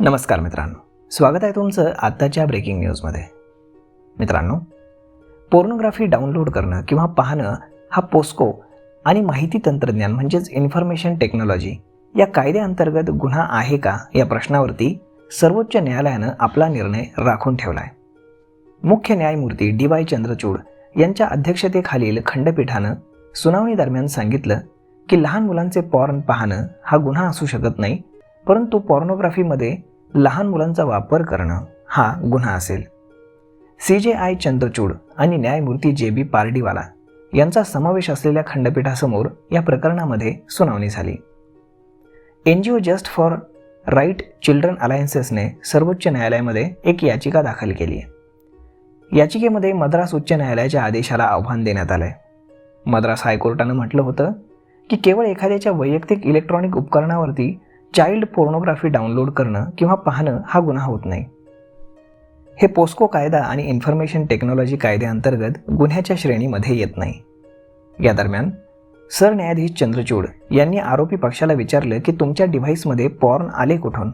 नमस्कार मित्रांनो, स्वागत आहे तुमचं आत्ताच्या ब्रेकिंग न्यूजमध्ये. मित्रांनो, पोर्नोग्राफी डाउनलोड करणं किंवा पाहणं हा पोस्को आणि माहिती तंत्रज्ञान म्हणजेच इन्फॉर्मेशन टेक्नॉलॉजी या कायद्याअंतर्गत गुन्हा आहे का या प्रश्नावरती सर्वोच्च न्यायालयानं आपला निर्णय राखून ठेवला आहे. मुख्य न्यायमूर्ती DY चंद्रचूड यांच्या अध्यक्षतेखालील खंडपीठानं सुनावणी दरम्यान सांगितलं की लहान मुलांचे पॉर्न पाहणं हा गुन्हा असू शकत नाही, परंतु पॉर्नोग्राफीमध्ये लहान मुलांचा वापर करणं हा गुन्हा असेल. CJI चंद्रचूड आणि न्यायमूर्ती JB पार्डीवाला यांचा समावेश असलेल्या खंडपीठासमोर या प्रकरणामध्ये सुनावणी झाली. NGO just for right children अलायन्सेसने सर्वोच्च न्यायालयामध्ये एक याचिका दाखल केली आहे. याचिकेमध्ये मद्रास उच्च न्यायालयाच्या आदेशाला आव्हान देण्यात आलं आहे. मद्रास हायकोर्टानं म्हटलं होतं की केवळ एखाद्याच्या वैयक्तिक इलेक्ट्रॉनिक उपकरणावरती चाइल्ड पोर्नोग्राफी डाउनलोड करणं किंवा पाहणं हा गुन्हा होत नाही. हे पोस्को कायदा आणि इन्फॉर्मेशन टेक्नॉलॉजी कायद्याअंतर्गत गुन्ह्याच्या श्रेणीमध्ये येत नाही. या दरम्यान सरन्यायाधीश चंद्रचूड यांनी आरोपी पक्षाला विचारलं की तुमच्या डिव्हाइसमध्ये पॉर्न आले कुठून.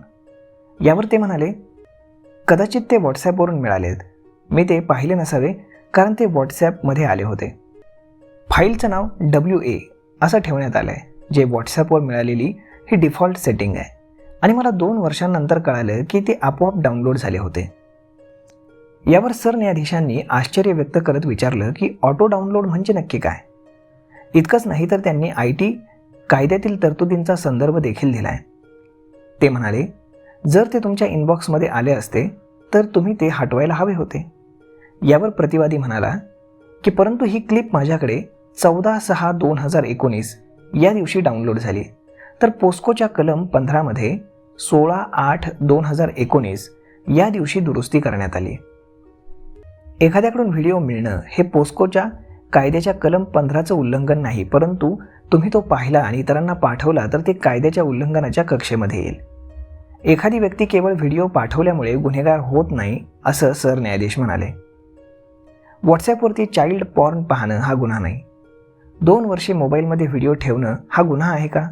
यावर ते म्हणाले, कदाचित ते व्हॉट्सॲपवरून मिळालेत. मी ते पाहिले नसावे कारण ते व्हॉट्सॲपमध्ये आले होते. फाईलचं नाव WA असं ठेवण्यात आलं आहे, जे व्हॉट्सॲपवर मिळालेली ही डिफॉल्ट सेटिंग आहे आणि मला 2 वर्षांनंतर कळालं की ते आपोआप डाउनलोड झाले होते. यावर सरन्यायाधीशांनी आश्चर्य व्यक्त करत विचारलं की ऑटो डाउनलोड म्हणजे नक्की काय. इतकंच नाही तर त्यांनी IT कायद्यातील तरतुदींचा संदर्भ देखील दिला आहे. ते म्हणाले, जर ते तुमच्या इनबॉक्समध्ये आले असते तर तुम्ही ते हटवायला हवे होते. यावर प्रतिवादी म्हणाला की परंतु ही क्लिप माझ्याकडे 14/6/2019 या दिवशी डाउनलोड झाली, तर पोस्कोच्या कलम 15 मध्ये 16/8/2019 या दिवशी दुरुस्ती करण्यात आली. एखाद्याकडून व्हिडिओ मिळणं हे पोस्कोच्या कायद्याच्या कलम 15चं उल्लंघन नाही, परंतु तुम्ही तो पाहिला आणि इतरांना पाठवला तर ते कायद्याच्या उल्लंघनाच्या कक्षेमध्ये येईल. एखादी व्यक्ती केवळ व्हिडिओ पाठवल्यामुळे गुन्हेगार होत नाही असं सरन्यायाधीश म्हणाले. व्हॉट्सॲपवरती चाइल्ड पॉर्न पाहणं हा गुन्हा नाही. 2 वर्षे मोबाईलमध्ये व्हिडिओ ठेवणं हा गुन्हा आहे का,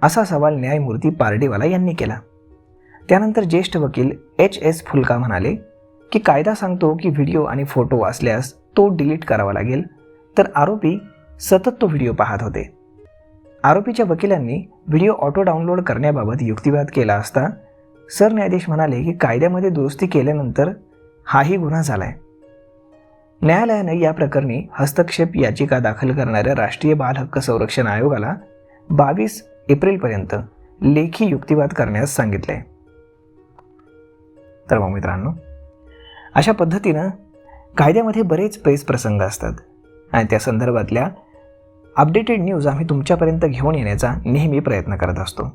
असा सवाल न्यायमूर्ती पार्डीवाला यांनी केला. त्यानंतर ज्येष्ठ वकील HS फुल्का म्हणाले की कायदा सांगतो की व्हिडिओ आणि फोटो असल्यास तो डिलीट करावा लागेल, तर आरोपी सतत तो व्हिडिओ पाहत होते. आरोपीच्या वकिलांनी व्हिडिओ ऑटो डाउनलोड करण्याबाबत युक्तिवाद केला असता सरन्यायाधीश म्हणाले की कायद्यामध्ये दुरुस्ती केल्यानंतर हाही गुन्हा झालाय. न्यायालयानं या प्रकरणी हस्तक्षेप याचिका दाखल करणाऱ्या राष्ट्रीय बाल हक्क संरक्षण आयोगाला 22 एप्रिलपर्यंत लेखी युक्तिवाद करण्यास सांगितले. तर मग मित्रांनो, अशा पद्धतीनं कायद्यामध्ये बरेच पेच प्रसंग असतात आणि त्या संदर्भातल्या अपडेटेड न्यूज आम्ही तुमच्यापर्यंत घेऊन येण्याचा नेहमी प्रयत्न करत असतो.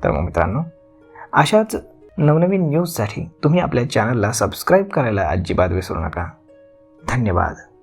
तर मग मित्रांनो, अशाच नवनवीन न्यूजसाठी तुम्ही आपल्या चॅनलला सबस्क्राईब करायला अजिबात विसरू नका. धन्यवाद.